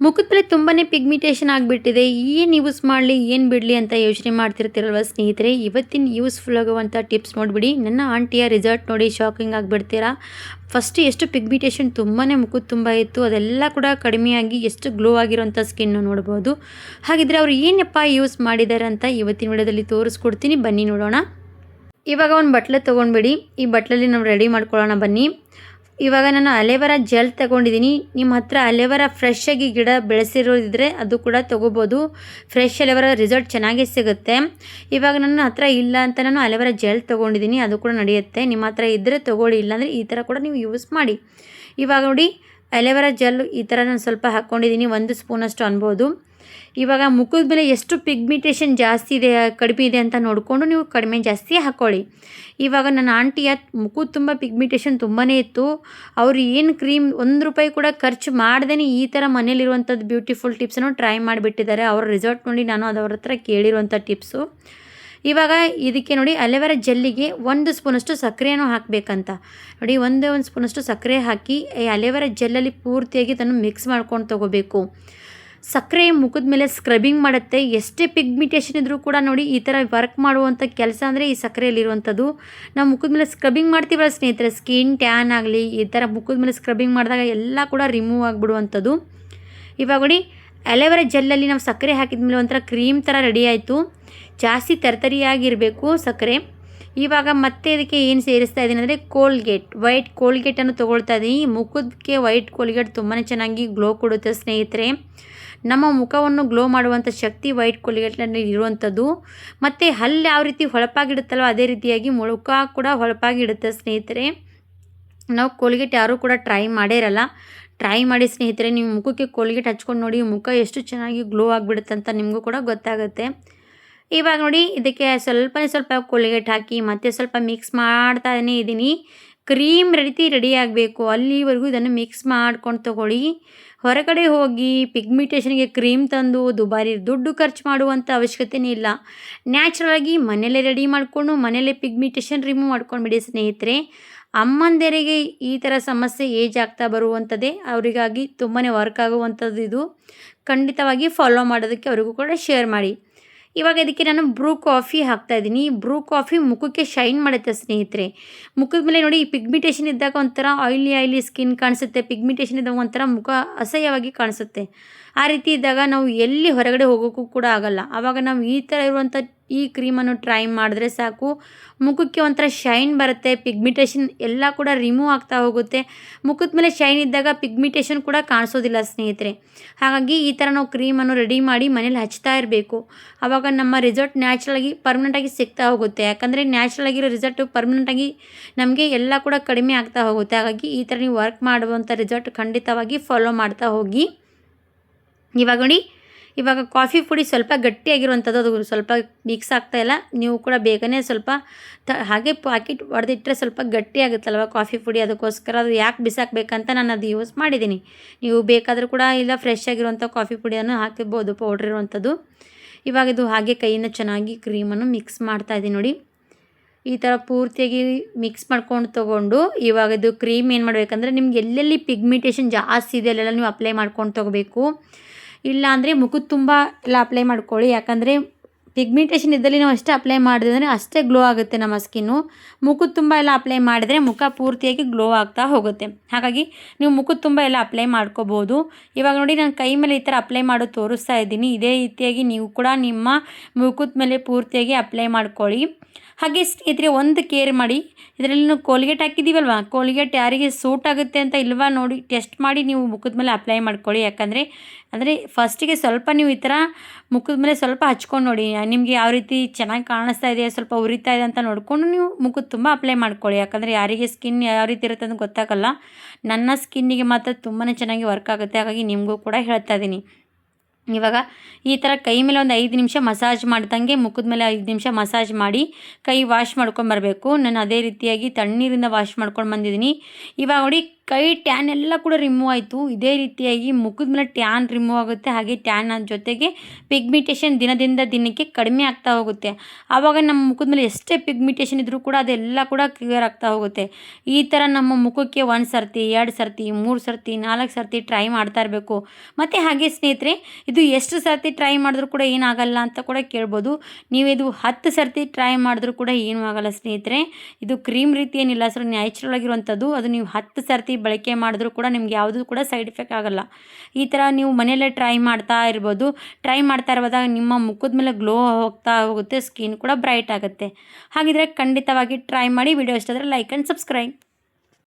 ಮುಖದ ಮೇಲೆ ತುಂಬಾ ಪಿಗ್ಮಿಟೇಷನ್ ಆಗಿಬಿಟ್ಟಿದೆ. ಏನು ಯೂಸ್ ಮಾಡಲಿ ಏನು ಬಿಡಲಿ ಅಂತ ಯೋಚನೆ ಮಾಡ್ತಿರ್ತೀರಲ್ವ ಸ್ನೇಹಿತರೆ. ಇವತ್ತಿನ ಯೂಸ್ಫುಲ್ ಆಗುವಂಥ ಟಿಪ್ಸ್ ನೋಡಿಬಿಡಿ. ನನ್ನ ಆಂಟಿಯ ರಿಸಲ್ಟ್ ನೋಡಿ ಶಾಕಿಂಗ್ ಆಗಿಬಿಡ್ತೀರಾ. ಫಸ್ಟ್ ಎಷ್ಟು ಪಿಗ್ಮಿಟೇಷನ್ ತುಂಬಾ ಮುಖದ ತುಂಬ ಇತ್ತು, ಅದೆಲ್ಲ ಕೂಡ ಕಡಿಮೆಯಾಗಿ ಎಷ್ಟು ಗ್ಲೋ ಆಗಿರೋಂಥ ಸ್ಕಿನ್ನು ನೋಡ್ಬೋದು. ಹಾಗಿದ್ರೆ ಅವ್ರು ಏನಪ್ಪ ಯೂಸ್ ಮಾಡಿದ್ದಾರೆ ಅಂತ ಇವತ್ತಿನ ವಿಡಿಯೋದಲ್ಲಿ ತೋರಿಸ್ಕೊಡ್ತೀನಿ, ಬನ್ನಿ ನೋಡೋಣ. ಇವಾಗ ಒಂದು ಬಟ್ಲೆ ತೊಗೊಂಡ್ಬಿಡಿ. ಈ ಬಟ್ಲಲ್ಲಿ ನಾವು ರೆಡಿ ಮಾಡ್ಕೊಳ್ಳೋಣ ಬನ್ನಿ. ಇವಾಗ ನಾನು ಅಲೆವೆರಾ ಜೆಲ್ ತಗೊಂಡಿದ್ದೀನಿ. ನಿಮ್ಮ ಹತ್ರ ಅಲೆವೆರಾ ಫ್ರೆಶ್ ಆಗಿ ಗಿಡ ಬೆಳೆಸಿರೋದಿದ್ರೆ ಅದು ಕೂಡ ತೊಗೋಬೋದು. ಫ್ರೆಶ್ ಅಲೆವೆರಾ ರಿಸಲ್ಟ್ ಚೆನ್ನಾಗೇ ಸಿಗುತ್ತೆ. ಇವಾಗ ನನ್ನ ಹತ್ರ ಇಲ್ಲ ಅಂತ ನಾನು ಅಲೆವೆರಾ ಜೆಲ್ ತೊಗೊಂಡಿದ್ದೀನಿ, ಅದು ಕೂಡ ನಡೆಯುತ್ತೆ. ನಿಮ್ಮ ಹತ್ರ ಇದ್ದರೆ ತೊಗೊಳ್ಳಿ, ಇಲ್ಲಾಂದರೆ ಈ ಥರ ಕೂಡ ನೀವು ಯೂಸ್ ಮಾಡಿ. ಇವಾಗ ನೋಡಿ ಅಲೆವೆರಾ ಜೆಲ್ ಈ ಥರ ನಾನು ಸ್ವಲ್ಪ ಹಾಕ್ಕೊಂಡಿದ್ದೀನಿ, 1 ಸ್ಪೂನಷ್ಟು ಅನ್ಬೋದು. ಇವಾಗ ಮುಖದ ಮೇಲೆ ಎಷ್ಟು ಪಿಗ್ಮಿಟೇಷನ್ ಜಾಸ್ತಿ ಇದೆ ಕಡಿಮೆ ಇದೆ ಅಂತ ನೋಡಿಕೊಂಡು ನೀವು ಕಡಿಮೆ ಜಾಸ್ತಿ ಹಾಕ್ಕೊಳ್ಳಿ. ಇವಾಗ ನನ್ನ ಆಂಟಿಯ ಮುಖದ ತುಂಬ ಪಿಗ್ಮಿಟೇಷನ್ ತುಂಬಾ ಇತ್ತು. ಅವರು ಏನು ಕ್ರೀಮ್ ₹1 ಕೂಡ ಖರ್ಚು ಮಾಡ್ದೇ ಈ ಥರ ಮನೇಲಿರುವಂಥದ್ದು ಬ್ಯೂಟಿಫುಲ್ ಟಿಪ್ಸನ್ನು ಟ್ರೈ ಮಾಡಿಬಿಟ್ಟಿದ್ದಾರೆ. ಅವರ ರಿಸಲ್ಟ್ ನೋಡಿ ನಾನು ಅದು ಅವ್ರ ಹತ್ರ ಕೇಳಿರುವಂಥ ಟಿಪ್ಸು. ಇವಾಗ ಇದಕ್ಕೆ ನೋಡಿ ಅಲೆವೆರಾ ಜೆಲ್ಲಿಗೆ 1 ಸ್ಪೂನಷ್ಟು ಸಕ್ಕರೆಯನ್ನು ಹಾಕಬೇಕಂತ ನೋಡಿ. 1 ಸ್ಪೂನಷ್ಟು ಸಕ್ಕರೆ ಹಾಕಿ ಈ ಅಲೆವೆರಾ ಜೆಲ್ಲಲ್ಲಿ ಪೂರ್ತಿಯಾಗಿ ಅದನ್ನು ಮಿಕ್ಸ್ ಮಾಡ್ಕೊಂಡು ತೊಗೋಬೇಕು. ಸಕ್ಕರೆ ಮುಖದ ಮೇಲೆ ಸ್ಕ್ರಬ್ಬಿಂಗ್ ಮಾಡುತ್ತೆ. ಎಷ್ಟೇ ಪಿಗ್ಮಿಟೇಷನ್ ಇದ್ದರೂ ಕೂಡ ನೋಡಿ ಈ ಥರ ವರ್ಕ್ ಮಾಡುವಂಥ ಕೆಲಸ ಅಂದರೆ ಈ ಸಕ್ಕರೆಯಲ್ಲಿರುವಂಥದ್ದು. ನಾವು ಮುಖದ ಮೇಲೆ ಸ್ಕ್ರಬ್ಬಿಂಗ್ ಮಾಡ್ತೀವಲ್ಲ ಸ್ನೇಹಿತರೆ, ಸ್ಕಿನ್ ಟ್ಯಾನ್ ಆಗಲಿ ಈ ಥರ ಮುಖದ ಮೇಲೆ ಸ್ಕ್ರಬ್ಬಿಂಗ್ ಮಾಡಿದಾಗ ಎಲ್ಲ ಕೂಡ ರಿಮೂವ್ ಆಗಿಬಿಡುವಂಥದ್ದು. ಇವಾಗ ನೋಡಿ ಅಲೆವೆರಾ ಜೆಲ್ಲಲ್ಲಿ ನಾವು ಸಕ್ಕರೆ ಹಾಕಿದ್ಮೇಲೆ ಒಂಥರ ಕ್ರೀಮ್ ಥರ ರೆಡಿ ಆಯಿತು. ಜಾಸ್ತಿ ತರ್ತರಿಯಾಗಿರಬೇಕು ಸಕ್ಕರೆ. ಇವಾಗ ಮತ್ತೆ ಇದಕ್ಕೆ ಏನು ಸೇರಿಸ್ತಾ ಇದ್ದೀನಿ ಅಂದರೆ ವೈಟ್ ಕೋಲ್ಗೇಟನ್ನು ತೊಗೊಳ್ತಾ ಇದ್ದೀನಿ. ಮುಖಕ್ಕೆ ವೈಟ್ ಕೋಲ್ಗೇಟ್ ತುಂಬಾ ಚೆನ್ನಾಗಿ ಗ್ಲೋ ಕೊಡುತ್ತೆ ಸ್ನೇಹಿತರೆ. ನಮ್ಮ ಮುಖವನ್ನು ಗ್ಲೋ ಮಾಡುವಂಥ ಶಕ್ತಿ ವೈಟ್ ಕೋಲ್ಗೇಟ್ನಲ್ಲಿ ಇರುವಂಥದ್ದು. ಮತ್ತು ಹಲ್ಲು ಯಾವ ರೀತಿ ಹೊಳಪಾಗಿಡುತ್ತಲ್ವ ಅದೇ ರೀತಿಯಾಗಿ ಮುಖ ಕೂಡ ಹೊಳಪಾಗಿಡುತ್ತೆ ಸ್ನೇಹಿತರೆ. ನಾವು ಕೋಲ್ಗೇಟ್ ಯಾರೂ ಕೂಡ ಟ್ರೈ ಮಾಡೇ ಇರಲ್ಲ. ಟ್ರೈ ಮಾಡಿ ಸ್ನೇಹಿತರೆ, ನೀವು ಮುಖಕ್ಕೆ ಕೋಲ್ಗೇಟ್ ಹಚ್ಕೊಂಡು ನೋಡಿ, ಮುಖ ಎಷ್ಟು ಚೆನ್ನಾಗಿ ಗ್ಲೋ ಆಗಿಬಿಡುತ್ತೆ ಅಂತ ನಿಮಗೂ ಕೂಡ ಗೊತ್ತಾಗುತ್ತೆ. ಇವಾಗ ನೋಡಿ ಇದಕ್ಕೆ ಸ್ವಲ್ಪ ಕೋಲ್ಗೇಟ್ ಹಾಕಿ ಮತ್ತೆ ಸ್ವಲ್ಪ ಮಿಕ್ಸ್ ಮಾಡ್ತಾನೇ ಇದ್ದೀನಿ. ಕ್ರೀಮ್ ರೆಡಿ ಆಗಬೇಕು, ಅಲ್ಲಿವರೆಗೂ ಇದನ್ನು ಮಿಕ್ಸ್ ಮಾಡ್ಕೊಂಡು ತೊಗೊಳ್ಳಿ. ಹೊರಗಡೆ ಹೋಗಿ ಪಿಗ್ಮಿಟೇಷನ್ಗೆ ಕ್ರೀಮ್ ತಂದು ದುಬಾರಿ ದುಡ್ಡು ಖರ್ಚು ಮಾಡುವಂಥ ಅವಶ್ಯಕತೆಯೇ ಇಲ್ಲ. ನ್ಯಾಚುರಲಾಗಿ ಮನೆಯಲ್ಲೇ ರೆಡಿ ಮಾಡಿಕೊಂಡು ಮನೆಯಲ್ಲೇ ಪಿಗ್ಮಿಟೇಷನ್ ರಿಮೂವ್ ಮಾಡ್ಕೊಂಡ್ಬಿಡಿ ಸ್ನೇಹಿತರೆ. ಅಮ್ಮಂದಿರಿಗೆ ಈ ಥರ ಸಮಸ್ಯೆ ಏಜ್ ಆಗ್ತಾ ಬರುವಂಥದ್ದೇ, ಅವರಿಗಾಗಿ ತುಂಬಾ ವರ್ಕ್ ಆಗುವಂಥದ್ದು ಇದು. ಖಂಡಿತವಾಗಿ ಫಾಲೋ ಮಾಡೋದಕ್ಕೆ ಅವರಿಗೂ ಕೂಡ ಶೇರ್ ಮಾಡಿ. ಇವಾಗ ಇದಕ್ಕೆ ನಾನು ಬ್ರೂ ಕಾಫಿ ಹಾಕ್ತಾಯಿದ್ದೀನಿ. ಬ್ರೂ ಕಾಫಿ ಮುಖಕ್ಕೆ ಶೈನ್ ಮಾಡುತ್ತೆ ಸ್ನೇಹಿತರೆ. ಮುಖದ ಮೇಲೆ ನೋಡಿ ಈ ಪಿಗ್ಮಿಟೇಷನ್ ಇದ್ದಾಗ ಒಂಥರ ಆಯ್ಲಿ ಸ್ಕಿನ್ ಕಾಣಿಸುತ್ತೆ. ಪಿಗ್ಮಿಟೇಷನ್ ಇದ್ದಾಗ ಒಂಥರ ಮುಖ ಅಸಹ್ಯವಾಗಿ ಕಾಣಿಸುತ್ತೆ. ಆ ರೀತಿ ಇದ್ದಾಗ ನಾವು ಎಲ್ಲಿ ಹೊರಗಡೆ ಹೋಗೋಕ್ಕೂ ಕೂಡ ಆಗಲ್ಲ. ಆವಾಗ ನಾವು ಈ ಥರ ಇರುವಂಥ ಈ ಕ್ರೀಮನ್ನು ಟ್ರೈ ಮಾಡಿದ್ರೆ ಸಾಕು, ಮುಖಕ್ಕೆ ಒಂಥರ ಶೈನ್ ಬರುತ್ತೆ. ಪಿಗ್ಮಿಟೇಷನ್ ಎಲ್ಲ ಕೂಡ ರಿಮೂವ್ ಆಗ್ತಾ ಹೋಗುತ್ತೆ. ಮುಖದ ಮೇಲೆ ಶೈನ್ ಇದ್ದಾಗ ಪಿಗ್ಮಿಟೇಷನ್ ಕೂಡ ಕಾಣಿಸೋದಿಲ್ಲ ಸ್ನೇಹಿತರೆ. ಹಾಗಾಗಿ ಈ ಥರ ನಾವು ಕ್ರೀಮನ್ನು ರೆಡಿ ಮಾಡಿ ಮನೇಲಿ ಹಚ್ತಾ ಇರಬೇಕು. ಆವಾಗ ನಮ್ಮ ರಿಸಲ್ಟ್ ನ್ಯಾಚುರಲಾಗಿ ಪರ್ಮನೆಂಟಾಗಿ ಸಿಗ್ತಾ ಹೋಗುತ್ತೆ. ಯಾಕಂದರೆ ನ್ಯಾಚುರಲ್ ಆಗಿರೋ ರಿಸಲ್ಟು ಪರ್ಮನೆಂಟಾಗಿ ನಮಗೆ ಎಲ್ಲ ಕೂಡ ಕಡಿಮೆ ಆಗ್ತಾ ಹೋಗುತ್ತೆ. ಹಾಗಾಗಿ ಈ ಥರ ನೀವು ವರ್ಕ್ ಮಾಡುವಂಥ ರಿಸಲ್ಟ್ ಖಂಡಿತವಾಗಿ ಫಾಲೋ ಮಾಡ್ತಾ ಹೋಗಿ. ಇವಾಗ ಕಾಫಿ ಪುಡಿ ಸ್ವಲ್ಪ ಗಟ್ಟಿಯಾಗಿರುವಂಥದ್ದು, ಅದು ಸ್ವಲ್ಪ ಮಿಕ್ಸ್ ಆಗ್ತಾಯಿಲ್ಲ. ನೀವು ಕೂಡ ಬೇಗನೆ ಸ್ವಲ್ಪ ಹಾಗೆ ಪಾಕೆಟ್ ಹೊಡೆದಿಟ್ಟರೆ ಸ್ವಲ್ಪ ಗಟ್ಟಿಯಾಗುತ್ತಲ್ವ ಕಾಫಿ ಪುಡಿ, ಅದಕ್ಕೋಸ್ಕರ ಅದು ಯಾಕೆ ಬಿಸಾಕಬೇಕಂತ ನಾನು ಅದು ಯೂಸ್ ಮಾಡಿದ್ದೀನಿ. ನೀವು ಬೇಕಾದರೂ ಕೂಡ ಇಲ್ಲ ಫ್ರೆಶ್ ಆಗಿರುವಂಥ ಕಾಫಿ ಪುಡಿಯನ್ನು ಹಾಕಿರ್ಬೋದು, ಪೌಡ್ರ್ ಇರುವಂಥದ್ದು. ಇವಾಗ ಇದು ಹಾಗೆ ಕೈಯಿಂದ ಚೆನ್ನಾಗಿ ಕ್ರೀಮನ್ನು ಮಿಕ್ಸ್ ಮಾಡ್ತಾಯಿದ್ದೀನಿ ನೋಡಿ. ಈ ಥರ ಪೂರ್ತಿಯಾಗಿ ಮಿಕ್ಸ್ ಮಾಡ್ಕೊಂಡು ತೊಗೊಂಡು ಇವಾಗ ಇದು ಕ್ರೀಮ್ ಏನು ಮಾಡಬೇಕಂದ್ರೆ, ನಿಮ್ಗೆ ಎಲ್ಲೆಲ್ಲಿ ಪಿಗ್ಮಿಟೇಷನ್ ಜಾಸ್ತಿ ಇದೆ ಅಲ್ಲೆಲ್ಲ ನೀವು ಅಪ್ಲೈ ಮಾಡ್ಕೊಂಡು ತೊಗೋಬೇಕು. ಇಲ್ಲ ಅಂದರೆ ಮುಖದ ತುಂಬ ಎಲ್ಲ ಅಪ್ಲೈ ಮಾಡ್ಕೊಳ್ಳಿ. ಯಾಕಂದರೆ ಪಿಗ್ಮಿಟೇಷನ್ ಇದ್ದಲ್ಲಿ ನಾವು ಅಷ್ಟೇ ಅಪ್ಲೈ ಮಾಡಿದ್ರೆ ಅಷ್ಟೇ ಗ್ಲೋ ಆಗುತ್ತೆ ನಮ್ಮ ಸ್ಕಿನ್ನು. ಮುಖದ ತುಂಬ ಎಲ್ಲ ಅಪ್ಲೈ ಮಾಡಿದರೆ ಮುಖ ಪೂರ್ತಿಯಾಗಿ ಗ್ಲೋ ಆಗ್ತಾ ಹೋಗುತ್ತೆ. ಹಾಗಾಗಿ ನೀವು ಮುಖದ ತುಂಬ ಎಲ್ಲ ಅಪ್ಲೈ ಮಾಡ್ಕೋಬೋದು. ಇವಾಗ ನೋಡಿ ನಾನು ಕೈ ಮೇಲೆ ಈ ಥರ ಅಪ್ಲೈ ಮಾಡೋದು ತೋರಿಸ್ತಾ ಇದ್ದೀನಿ. ಇದೇ ರೀತಿಯಾಗಿ ನೀವು ಕೂಡ ನಿಮ್ಮ ಮುಖದ ಮೇಲೆ ಪೂರ್ತಿಯಾಗಿ ಅಪ್ಲೈ ಮಾಡ್ಕೊಳ್ಳಿ. ಹಾಗೆ ಸ್ನೇಹಿತರೆ, ಒಂದು ಕೇರ್ ಮಾಡಿ, ಇದರಲ್ಲಿ ನಾವು ಕೋಲ್ಗೇಟ್ ಹಾಕಿದ್ದೀವಲ್ವ, ಕೋಲ್ಗೇಟ್ ಯಾರಿಗೆ ಸೂಟ್ ಆಗುತ್ತೆ ಅಂತ ಇಲ್ವಾ ನೋಡಿ ಟೆಸ್ಟ್ ಮಾಡಿ ನೀವು ಮುಖದ ಮೇಲೆ ಅಪ್ಲೈ ಮಾಡ್ಕೊಳ್ಳಿ. ಯಾಕಂದರೆ ಫಸ್ಟಿಗೆ ಸ್ವಲ್ಪ ನೀವು ಈ ಥರ ಮುಖದ ಮೇಲೆ ಸ್ವಲ್ಪ ಹಚ್ಕೊಂಡು ನೋಡಿ, ನಿಮಗೆ ಯಾವ ರೀತಿ ಚೆನ್ನಾಗಿ ಕಾಣಿಸ್ತಾ ಇದೆ, ಸ್ವಲ್ಪ ಉರಿತಾ ಇದೆ ಅಂತ ನೋಡಿಕೊಂಡು ನೀವು ಮುಖದ ತುಂಬ ಅಪ್ಲೈ ಮಾಡ್ಕೊಳ್ಳಿ. ಯಾಕಂದರೆ ಯಾರಿಗೆ ಸ್ಕಿನ್ ಯಾವ ರೀತಿ ಇರುತ್ತೆ ಅಂತ ಗೊತ್ತಾಗಲ್ಲ. ನನ್ನ ಸ್ಕಿನ್ನಿಗೆ ಮಾತ್ರ ತುಂಬಾ ಚೆನ್ನಾಗಿ ವರ್ಕ್ ಆಗುತ್ತೆ. ಹಾಗಾಗಿ ನಿಮಗೂ ಕೂಡ ಹೇಳ್ತಾ ಇದ್ದೀನಿ. ಇವಾಗ ಈ ಥರ ಕೈ ಮೇಲೆ ಒಂದು 5 ನಿಮಿಷ ಮಸಾಜ್ ಮಾಡ್ದಂಗೆ ಮುಖದ ಮೇಲೆ 5 ನಿಮಿಷ ಮಸಾಜ್ ಮಾಡಿ ಕೈ ವಾಶ್ ಮಾಡ್ಕೊಂಬರಬೇಕು. ನಾನು ಅದೇ ರೀತಿಯಾಗಿ ತಣ್ಣೀರಿಂದ ವಾಶ್ ಮಾಡ್ಕೊಂಡು ಬಂದಿದ್ದೀನಿ. ಇವಾಗ ನೋಡಿ ಕೈ ಟ್ಯಾನ್ ಎಲ್ಲ ಕೂಡ ರಿಮೂವ್ ಆಯಿತು. ಇದೇ ರೀತಿಯಾಗಿ ಮುಖದ ಮೇಲೆ ಟ್ಯಾನ್ ರಿಮೂವ್ ಆಗುತ್ತೆ, ಹಾಗೆ ಟ್ಯಾನ್ ಜೊತೆಗೆ ಪಿಗ್ಮಿಟೇಷನ್ ದಿನದಿಂದ ದಿನಕ್ಕೆ ಕಡಿಮೆ ಆಗ್ತಾ ಹೋಗುತ್ತೆ. ಆವಾಗ ನಮ್ಮ ಮುಖದ ಮೇಲೆ ಎಷ್ಟೇ ಪಿಗ್ಮಿಟೇಷನ್ ಇದ್ದರೂ ಕೂಡ ಅದೆಲ್ಲ ಕೂಡ ಕ್ಲಿಯರ್ ಆಗ್ತಾ ಹೋಗುತ್ತೆ. ಈ ಥರ ನಮ್ಮ ಮುಖಕ್ಕೆ 1 ಸರ್ತಿ 2 ಸರ್ತಿ 3 ಸರ್ತಿ 4 ಸರ್ತಿ ಟ್ರೈ ಮಾಡ್ತಾ ಇರಬೇಕು. ಮತ್ತು ಹಾಗೆ ಸ್ನೇಹಿತರೆ, ಇದು ಎಷ್ಟು ಸರ್ತಿ ಟ್ರೈ ಮಾಡಿದ್ರೂ ಕೂಡ ಏನಾಗಲ್ಲ ಅಂತ ಕೂಡ ಕೇಳ್ಬೋದು. ನೀವಿದು 10 ಸರ್ತಿ ಟ್ರೈ ಮಾಡಿದ್ರೂ ಕೂಡ ಏನೂ ಆಗಲ್ಲ ಸ್ನೇಹಿತರೆ. ಇದು ಕ್ರೀಮ್ ರೀತಿ ಏನಿಲ್ಲ, ಸರ್ ನ್ಯಾಚುರಲ್ ಆಗಿರುವಂಥದ್ದು. ಅದು ನೀವು 10 ಸರ್ತಿ ಬಳಕೆ ಮಾಡಿದ್ರೂ ಕೂಡ ನಿಮ್ಗೆ ಯಾವುದೂ ಕೂಡ ಸೈಡ್ ಎಫೆಕ್ಟ್ ಆಗಲ್ಲ. ಈ ಥರ ನೀವು ಮನೆಯಲ್ಲೇ ಟ್ರೈ ಮಾಡ್ತಾ ಇರ್ಬೋದು. ಟ್ರೈ ಮಾಡ್ತಾ ಇರುವಾಗ ನಿಮ್ಮ ಮುಖದ ಮೇಲೆ ಗ್ಲೋ ಹೋಗ್ತಾ ಹೋಗುತ್ತೆ, ಸ್ಕಿನ್ ಕೂಡ ಬ್ರೈಟ್ ಆಗುತ್ತೆ. ಹಾಗಿದ್ರೆ ಖಂಡಿತವಾಗಿ ಟ್ರೈ ಮಾಡಿ. ವಿಡಿಯೋ ಇಷ್ಟ ಆದರೆ ಲೈಕ್ ಆ್ಯಂಡ್ ಸಬ್ಸ್ಕ್ರೈಬ್.